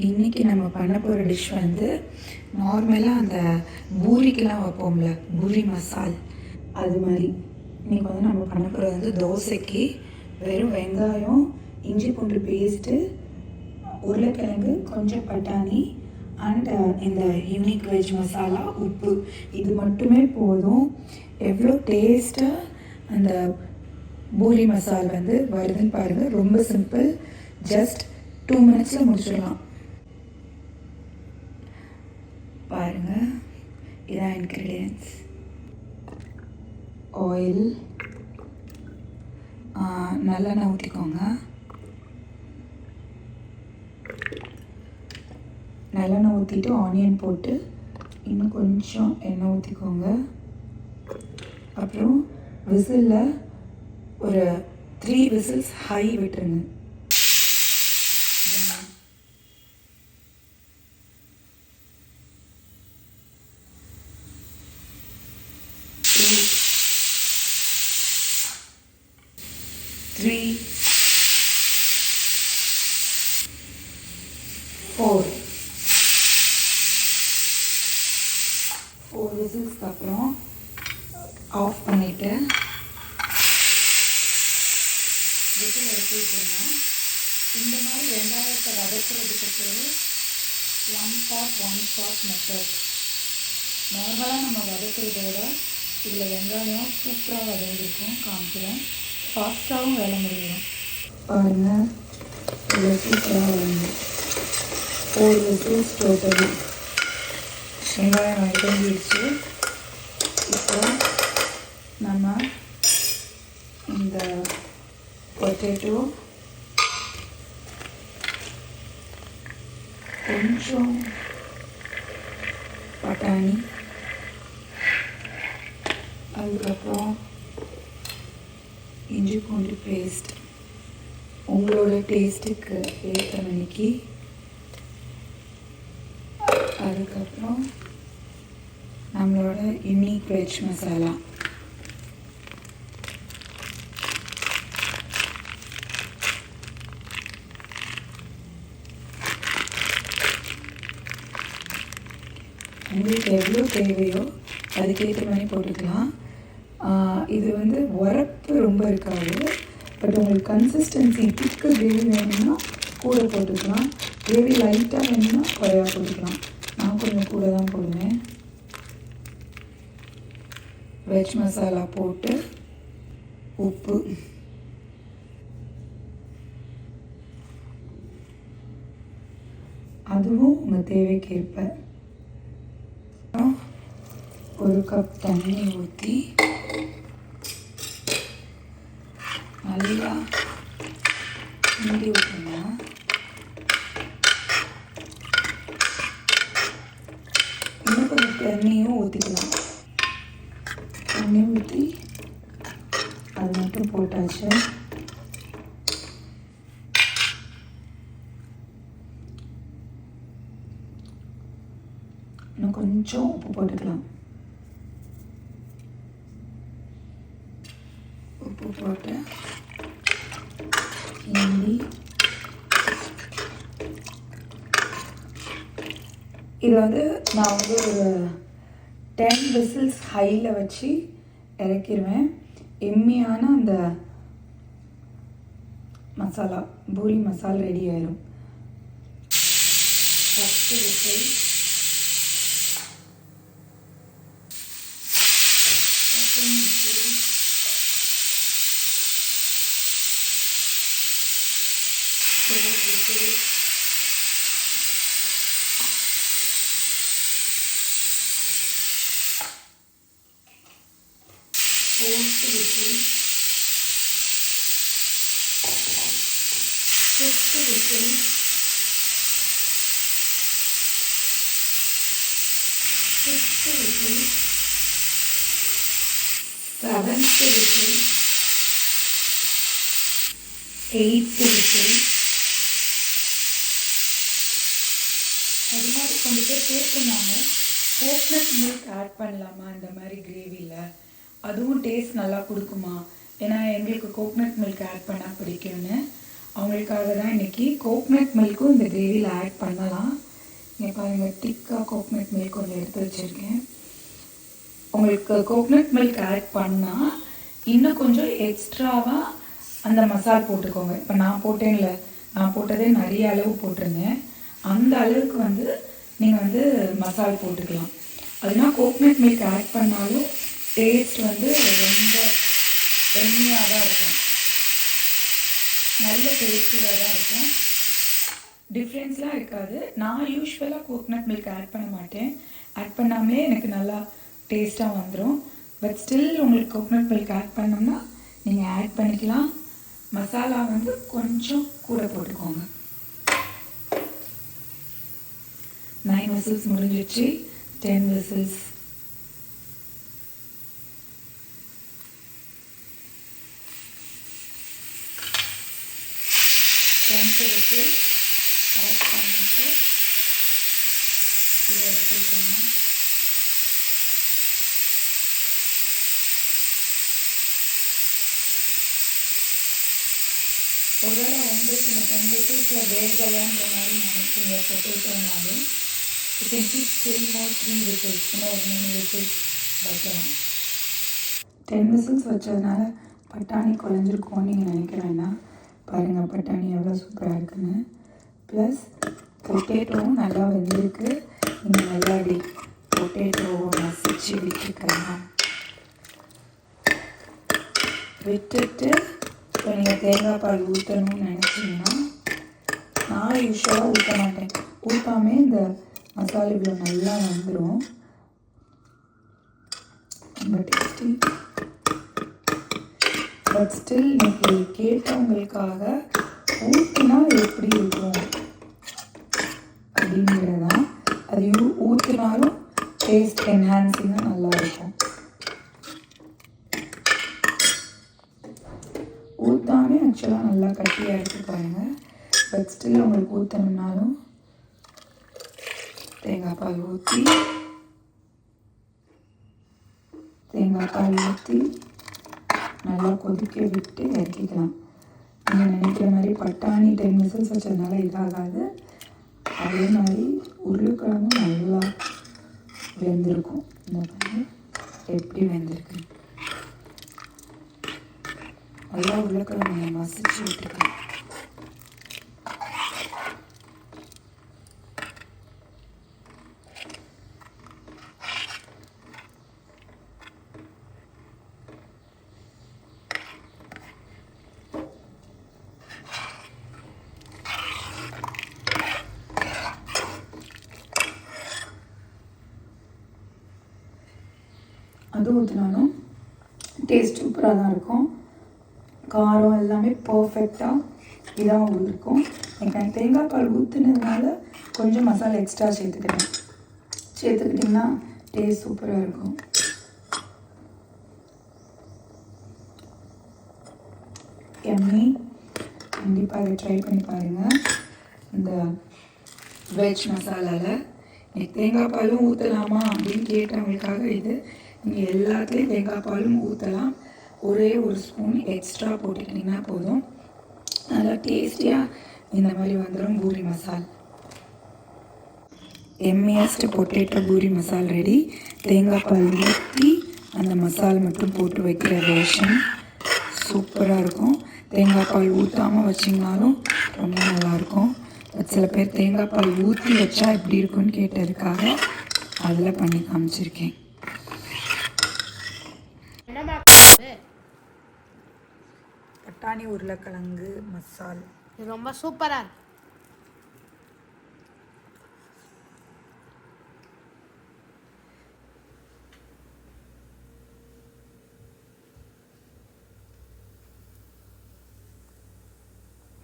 இன்றைக்கி நம்ம பண்ண போகிற டிஷ் வந்து நார்மலாக அந்த பூரிக்கெலாம் வைப்போம்ல, பூரி மசால் அது மாதிரி. இன்றைக்கி வந்து நம்ம பண்ண போகிறது வந்து தோசைக்கு வெறும் வெங்காயம், இஞ்சி பூண்டு பேஸ்ட்டு, உருளைக்கிழங்கு, கொஞ்சம் பட்டாணி அண்ட் இந்த யூனிக் வெஜ் மசாலா, உப்பு, இது மட்டுமே போதும். எவ்வளோ டேஸ்ட்டாக அந்த பூரி மசால் வந்து வருதுன்னு பாருங்கள். ரொம்ப சிம்பிள், ஜஸ்ட் 2 மினிட்ஸில் முடிச்சிடலாம். பாருங்கள், இதான் இன்க்ரீடியன்ட்ஸ். ஆயில், நல்லெண்ணெய் ஊற்றிக்கோங்க. நல்லெண்ணெய் ஊற்றிட்டு ஆனியன் போட்டு இன்னும் கொஞ்சம் எண்ணெய் ஊற்றிக்கோங்க. அப்புறம் விசிலில் ஒரு 3 விசில்ஸ் ஹை விட்டுருங்க. 3, 4 விசில்ஸ்க்கு அப்புறம் ஆஃப் பண்ணிவிட்டு விசில் எடுத்துக்கிட்டோங்க. இந்த மாதிரி வெங்காயத்தை வதக்கிறதுக்கு பேர் ஒன் ஷாட் மெத்தட். நார்மலாக நம்ம வதக்கிறதோட இதில் வெங்காயம் சூப்பராக வதங்கிருக்கும். காமிக்கிறேன், ஃபாஸ்ட்டாகவும் வேலை முடியும். பாருங்கள், இதில் சூப்பராக வதங்கி 4 விசில்ஸ் டோட்டலி. வெங்காயம் வதங்கிடுச்சு. இப்போ நம்ம இந்த பொட்டேட்டோ, கொஞ்சம் பட்டாணி, அதுக்கப்புறம் இஞ்சி பூண்டு பேஸ்ட் உங்களோட டேஸ்ட்டுக்கு ஏற்ற மணிக்கு, அதுக்கப்புறம் நம்மளோட யூனிக் வெஜ் மசாலா, உங்களுக்கு எவ்வளோ தேவையோ அதுக்கேற்ற மாதிரி போட்டுக்கலாம். இது வந்து உரப்பு ரொம்ப இருக்காது. பட் உங்களுக்கு கன்சிஸ்டன்சி திக்கு கிரேவி வேணும்னா கூட போட்டுக்கலாம். கிரேவி லைட்டாக வேணும்னா குறையாக போட்டுக்கலாம். நான் கொஞ்சம் கூட தான் போடுவேன். வெஜ் மசாலா போட்டு உப்பு, அதுவும் உங்கள் தேவைக்கேற்ப. ஒரு கப் தண்ணி ஊற்றி நல்லா மூடி விட்டுருங்க. இன்னும் கொஞ்சம் தண்ணியும் ஊற்றிக்கலாம். தண்ணி ஊற்றி அது மட்டும் போட்டாச்சு. இன்னும் கொஞ்சம் உப்பு போட்டுக்கலாம். உப்பு போட்டு கிண்டி, இது வந்து நான் வந்து ஒரு 10 விசில்ஸ் ஹையில் வச்சு இறக்கிடுவேன். எம்மியான அந்த மசாலா, பூரி மசாலா ரெடி ஆயிடும். First whistle, second whistle, third whistle, fourth whistle, fifth whistle, sixth whistle, seventh whistle, eighth whistle. அது மாதிரி கொஞ்சம் பேர் கேட்டிருந்தாங்க, கோக்னட் மில்க் ஆட் பண்ணலாமா இந்த மாதிரி கிரேவியில், அதுவும் டேஸ்ட் நல்லா கொடுக்குமா? ஏன்னா எங்களுக்கு கோக்னட் மில்க் ஆட் பண்ணால் பிடிக்கும்னு. அவங்களுக்காக தான் இன்றைக்கி கோக்னட் மில்க்கும் இந்த கிரேவியில் ஆட் பண்ணலாம். இங்கே பாருங்கள், திக்காக கோக்னட் மில்க் கொஞ்சம் எடுத்து வச்சுருக்கேன். உங்களுக்கு கோக்னட் மில்க் ஆட் பண்ணால் இன்னும் கொஞ்சம் எக்ஸ்ட்ராவாக அந்த மசால் போட்டுக்கோங்க. இப்போ நான் போட்டேன்ல, நான் போட்டதே நிறைய அளவு போட்டிருந்தேன். அந்த அளவுக்கு வந்து நீங்கள் வந்து மசால் போட்டுக்கலாம். அதுனா கோக்னட் மில்க் ஆட் பண்ணாலும் டேஸ்ட் வந்து ரொம்ப எம்மியாக தான் இருக்கும், நல்ல டேஸ்டியாக தான் இருக்கும், டிஃப்ரென்ஸ்லாம் இருக்காது. நான் யூஸ்வலாக கோக்னட் மில்க் ஆட் பண்ண மாட்டேன். ஆட் பண்ணாமலே எனக்கு நல்லா டேஸ்ட்டாக வந்துடும். பட் ஸ்டில் உங்களுக்கு கோக்னட் மில்க் ஆட் பண்ணோம்னா நீங்கள் ஆட் பண்ணிக்கலாம். மசாலா வந்து கொஞ்சம் கூட போட்டுக்கோங்க. 9 விசில்ஸ் முடிஞ்சிச்சு. 10 விசில்ஸ். விசில் ஆட் பண்ணிட்டு இதை எடுத்துக்கோங்க. ஒருவேளை உங்களுக்கு இந்த 10 விசில்ஸில் வேகலைன்ற மாதிரி நினைக்கிங்க பொட்டேட்டோனாலும், you can keep still more 3 whistles, இன்னும் ஒரு 3 விசில்ஸ் வைக்கலாம். 10 விசில்ஸ் வச்சதுனால பட்டாணி குழஞ்சிருக்கோன்னு நீங்கள் நினைக்க வேண்டாம். பாருங்கள் பட்டாணி எவ்வளோ சூப்பராக இருக்குன்னு. ப்ளஸ் பொட்டேட்டோவும் நல்லா வெந்திருக்கு. நீங்கள் நல்லா இப்படி பொட்டேட்டோவை மசிச்சு விட்டுக்கலாம். விட்டுட்டு இப்போ நீங்கள் தேங்காய் பால் ஊற்றணும்னு நினச்சிங்கன்னா, நான் யூஸ்வலாக ஊற்ற மாட்டேன். ஊற்றாமே இந்த மசாலா இவ்வளோ நல்லா வந்துடும், ரொம்ப டேஸ்டி. பட் ஸ்டில் இன்னைக்கு கேட்டவங்களுக்காக ஊற்றினா எப்படி இருக்கும் அப்படிங்கிறதான். அது ஊற்றினாலும் டேஸ்ட் என்ஹான்சிங்காக நல்லாயிருக்கும். ஊற்றாமே ஆக்சுவலாக நல்லா கட்டியாக எடுத்து பாருங்கள். பட் ஸ்டில் உங்களுக்கு ஊற்றணுன்னாலும் தேங்காய் பால் ஊற்றி நல்லா கொதிக்க விட்டு இறக்கிக்கலாம். நீங்கள் நினைக்கிற மாதிரி பட்டாணி 10 விசில்ஸ் வச்சதுனால இதாகாது. அதே மாதிரி உருளைக்கிழங்கும் நல்லா வெந்திருக்கும். இந்த மாதிரி எப்படி வெந்திருக்கு, நல்லா உருளைக்கிழங்கு மசிச்சு விட்டுருக்கேன். அது ஊற்றினாலும் டேஸ்ட் சூப்பராக தான் இருக்கும். காரம் எல்லாமே பர்ஃபெக்டாக இதாக இருக்கும். எனக்கு தேங்காய் பால் ஊற்றுனதுனால கொஞ்சம் மசாலா எக்ஸ்ட்ரா சேர்த்துக்கிட்டிங்கன்னா டேஸ்ட் சூப்பராக இருக்கும். எம்மி, கண்டிப்பாக இதை ட்ரை பண்ணி பாருங்கள். இந்த வெஜ் மசாலாவில் எனக்கு தேங்காய் பாலும் ஊற்றலாமா அப்படின்னு கேட்டவங்களுக்காக இது. நீங்கள் எல்லாத்துலேயும் தேங்காய் பாலும் ஊற்றலாம். ஒரே ஒரு ஸ்பூன் எக்ஸ்ட்ரா போட்டுக்கிட்டிங்கன்னா போதும், நல்லா டேஸ்டியாக இந்த மாதிரி வந்துடும் பூரி மசால். எம்மியஸ்ட் பொட்டேட்டோ பூரி மசால் ரெடி. தேங்காய் பால் ஊற்றி அந்த மசால் மட்டும் போட்டு வைக்கிற வேஷன் சூப்பராக இருக்கும். தேங்காய் பால் ஊற்றாமல் வச்சிங்கனாலும் ரொம்ப நல்லாயிருக்கும். சில பேர் தேங்காய் பால் ஊற்றி வச்சா எப்படி இருக்குன்னு கேட்டதுக்காக அதில் பண்ணி காமிச்சிருக்கேன். பட்டாணி உருளைக்கிழங்கு மசால் ரொம்ப சூப்பராக இருக்கு.